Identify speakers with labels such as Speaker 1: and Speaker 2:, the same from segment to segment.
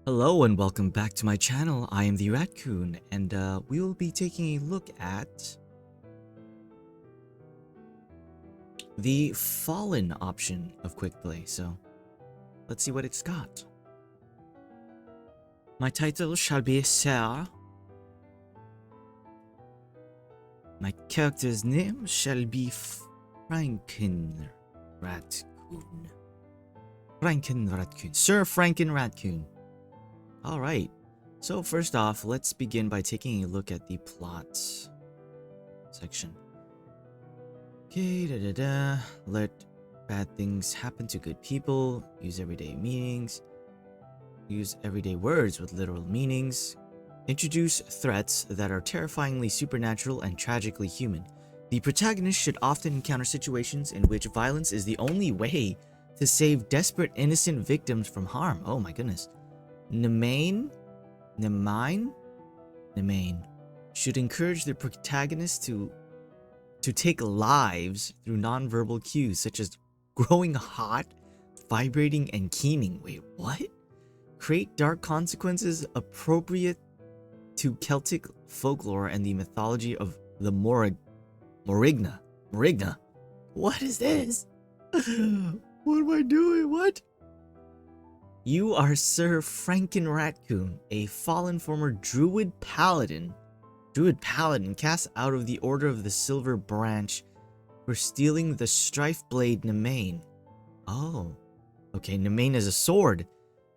Speaker 1: Hello and welcome back to my channel. I am the Rat-Kun, and we will be taking a look at the Fallen option of Quick Play. So let's see what it's got. My title shall be Sarah. My character's name shall be Franken Rat-Kun. Franken Rat-Kun. Sir Franken Rat-Kun. Alright, so first off, let's begin by taking a look at the plot section. Okay, let bad things happen to good people, use everyday meanings, use everyday words with literal meanings, introduce threats that are terrifyingly supernatural and tragically human. The protagonist should often encounter situations in which violence is the only way to save desperate innocent victims from harm. Oh my goodness. Nemain should encourage the protagonist to take lives through nonverbal cues such as growing hot, vibrating, and keening. Wait, what? Create dark consequences appropriate to Celtic folklore and the mythology of the Morigna. What is this? What am I doing? What? You are Sir Franken Rat-Kun, a fallen former Druid Paladin cast out of the Order of the Silver Branch for stealing the Strife Blade Nemain. Oh, okay, Nemain is a sword.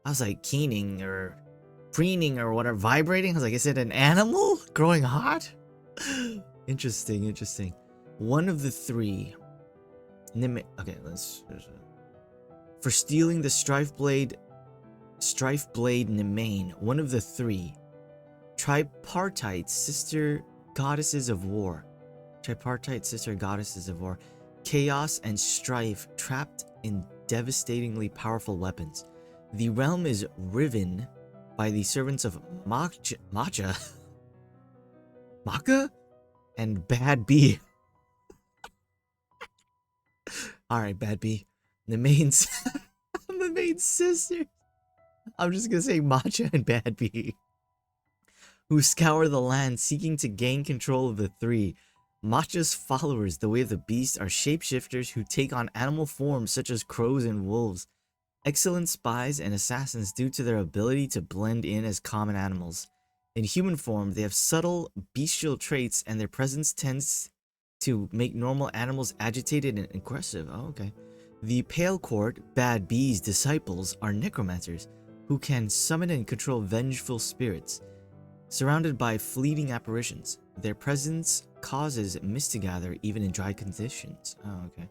Speaker 1: I was like keening or preening or whatever, vibrating. I was like, is it an animal growing hot? Interesting. One of the three. Nemain. Okay, for stealing the Strife Blade Nemain, one of the three tripartite sister goddesses of war. Chaos and strife trapped in devastatingly powerful weapons. The realm is riven by the servants of Maka and Bad Bee. Alright, Bad Bee. The main sister. I'm just gonna say Matcha and Bad Bee, who scour the land seeking to gain control of the three. Matcha's followers, the way of the beast, are shapeshifters who take on animal forms such as crows and wolves. Excellent spies and assassins due to their ability to blend in as common animals. In human form, they have subtle bestial traits, and their presence tends to make normal animals agitated and aggressive. Oh, okay. The Pale Court, Bad Bee's disciples, are necromancers who can summon and control vengeful spirits. Surrounded by fleeting apparitions, their presence causes mist to gather even in dry conditions. Oh, okay.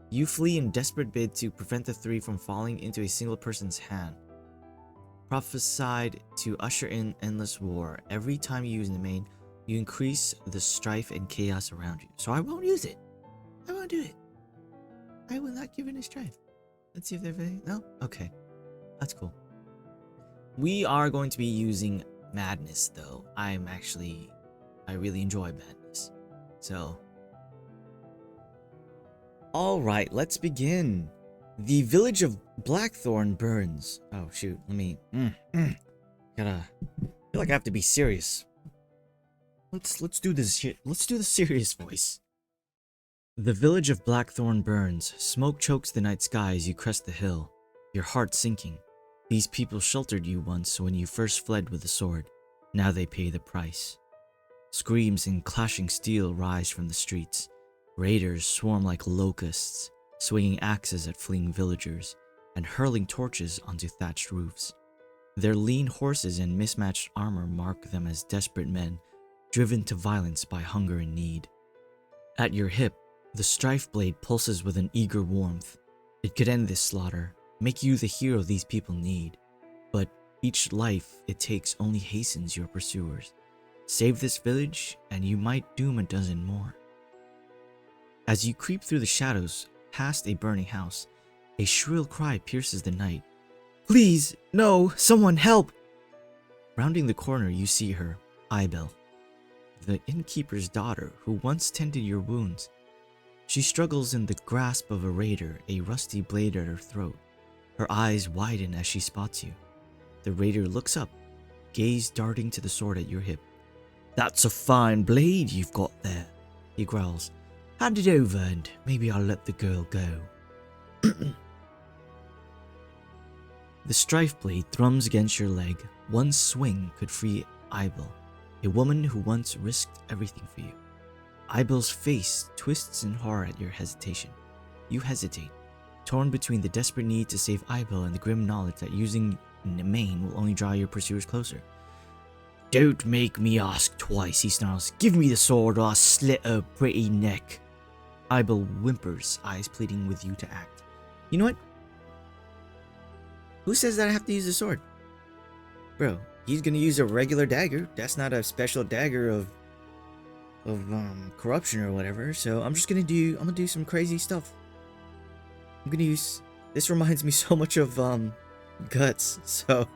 Speaker 1: You flee in desperate bid to prevent the three from falling into a single person's hand. Prophesied to usher in endless war. Every time you use the main, you increase the strife and chaos around you. So I won't use it. I won't do it. I will not give it a strife. Let's see if there's anything. No? Okay. That's cool. We are going to be using Madness, though. I really enjoy Madness. So, alright, let's begin. The village of Blackthorn burns. Oh, shoot. Let me, I feel like I have to be serious. Let's do this shit. Let's do the serious voice. The village of Blackthorn burns. Smoke chokes the night sky as you crest the hill, your heart sinking. These people sheltered you once when you first fled with the sword. Now they pay the price. Screams and clashing steel rise from the streets. Raiders swarm like locusts, swinging axes at fleeing villagers and hurling torches onto thatched roofs. Their lean horses and mismatched armor mark them as desperate men, driven to violence by hunger and need. At your hip, the Strife Blade pulses with an eager warmth. It could end this slaughter, make you the hero these people need, but each life it takes only hastens your pursuers. Save this village, and you might doom a dozen more. As you creep through the shadows, past a burning house, a shrill cry pierces the night. Please, no, someone help! Rounding the corner, you see her, Ibel, the innkeeper's daughter who once tended your wounds. She struggles in the grasp of a raider, a rusty blade at her throat. Her eyes widen as she spots you. The raider looks up, gaze darting to the sword at your hip. That's a fine blade you've got there, he growls. Hand it over and maybe I'll let the girl go. The strife blade thrums against your leg. One swing could free Ibel, a woman who once risked everything for you. Ibel's face twists in horror at your hesitation. You hesitate, torn between the desperate need to save Ibel and the grim knowledge that using Nemain will only draw your pursuers closer. Don't make me ask twice, he snarls. Give me the sword or I'll slit her pretty neck. Ibel whimpers, eyes pleading with you to act. You know what? Who says that I have to use the sword? Bro, he's gonna use a regular dagger. That's not a special dagger of corruption or whatever. So I'm gonna do some crazy stuff. I'm gonna use, this reminds me so much of Guts. So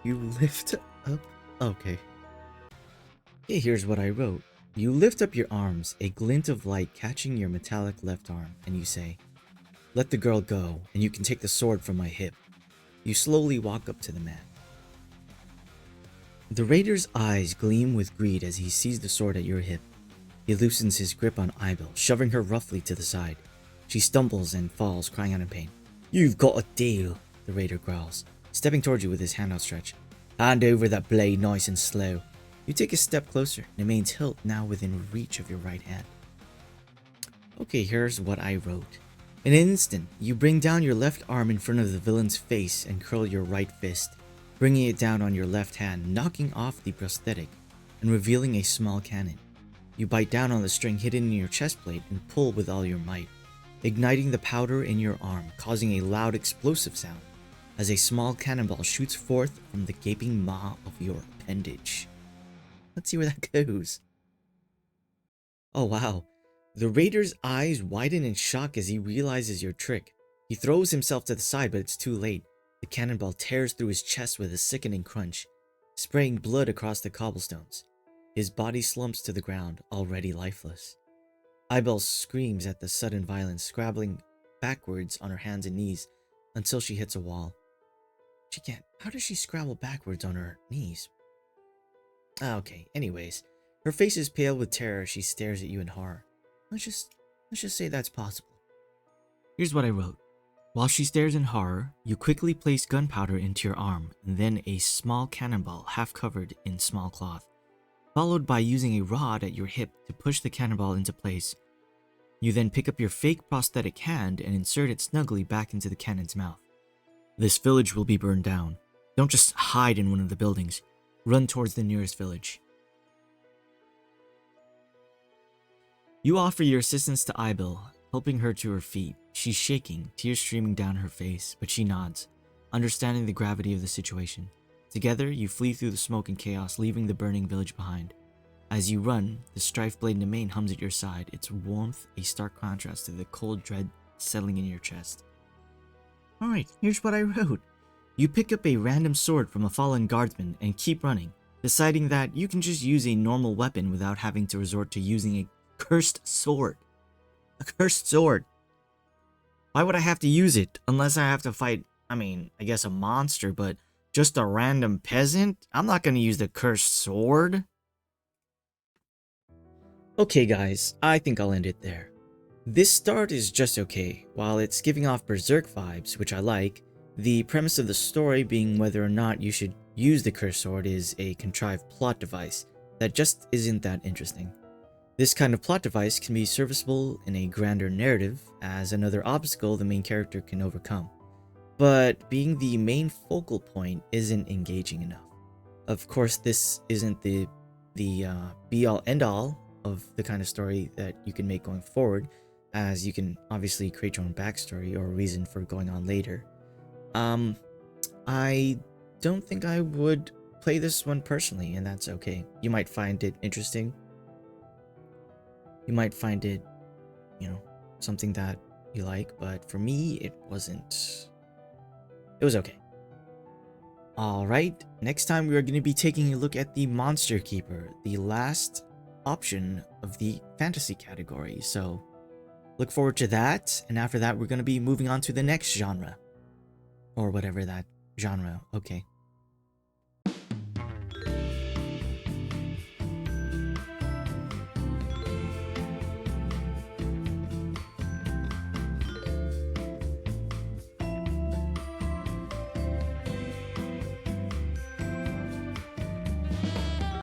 Speaker 1: you lift up, okay. Hey, here's what I wrote. You lift up your arms, a glint of light catching your metallic left arm, and you say, let the girl go, and you can take the sword from my hip. You slowly walk up to the man. The raider's eyes gleam with greed as he sees the sword at your hip. He loosens his grip on Ibel, shoving her roughly to the side. She stumbles and falls, crying out in pain. You've got a deal, the raider growls, stepping towards you with his hand outstretched. Hand over that blade nice and slow. You take a step closer, Nemain's hilt now within reach of your right hand. Okay, here's what I wrote. In an instant, you bring down your left arm in front of the villain's face and curl your right fist, bringing it down on your left hand, knocking off the prosthetic and revealing a small cannon. You bite down on the string hidden in your chest plate and pull with all your might, igniting the powder in your arm, causing a loud explosive sound as a small cannonball shoots forth from the gaping maw of your appendage. Let's see where that goes. Oh wow. The raider's eyes widen in shock as he realizes your trick. He throws himself to the side, but it's too late. The cannonball tears through his chest with a sickening crunch, spraying blood across the cobblestones. His body slumps to the ground, already lifeless. Ibel screams at the sudden violence, scrabbling backwards on her hands and knees until she hits a wall. She can't. How does she scrabble backwards on her knees? Okay, anyways. Her face is pale with terror as she stares at you in horror. Let's just say that's possible. Here's what I wrote. While she stares in horror, you quickly place gunpowder into your arm and then a small cannonball half covered in small cloth, followed by using a rod at your hip to push the cannonball into place. You then pick up your fake prosthetic hand and insert it snugly back into the cannon's mouth. This village will be burned down. Don't just hide in one of the buildings. Run towards the nearest village. You offer your assistance to Ibel, helping her to her feet. She's shaking, tears streaming down her face, but she nods, understanding the gravity of the situation. Together, you flee through the smoke and chaos, leaving the burning village behind. As you run, the strife blade Nemain hums at your side, its warmth a stark contrast to the cold dread settling in your chest. Alright, here's what I wrote. You pick up a random sword from a fallen guardsman and keep running, deciding that you can just use a normal weapon without having to resort to using a cursed sword. A cursed sword. Why would I have to use it unless I have to fight, I guess a monster, but just a random peasant? I'm not going to use the cursed sword. Okay guys, I think I'll end it there. This start is just okay. While it's giving off Berserk vibes, which I like, the premise of the story being whether or not you should use the cursed sword is a contrived plot device that just isn't that interesting. This kind of plot device can be serviceable in a grander narrative as another obstacle the main character can overcome, but being the main focal point isn't engaging enough. Of course, this isn't the be-all end-all of the kind of story that you can make going forward, as you can obviously create your own backstory or reason for going on later. I don't think I would play this one personally, and that's okay. You might find it interesting. You might find it, something that you like, but for me, it wasn't. It was okay. Alright, next time we are going to be taking a look at the Monster Keeper, the last option of the fantasy category, so look forward to that, and after that we're going to be moving on to the next genre, or whatever that genre. Okay.